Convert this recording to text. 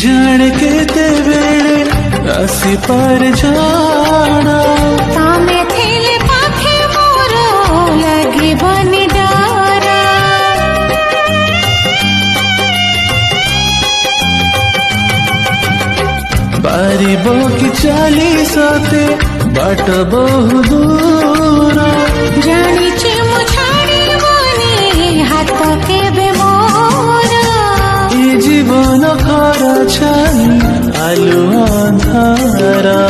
जाने केते बेले आसी पार जाना तामे थेले पाखे मोरो लगे बनी डारा बारी बोकी चाली साथे बाट बहु दूर जानिचे मु छाड़ी बनी हाथ केबे मोरा ए जीवन खरा छाई आलु अंधारा।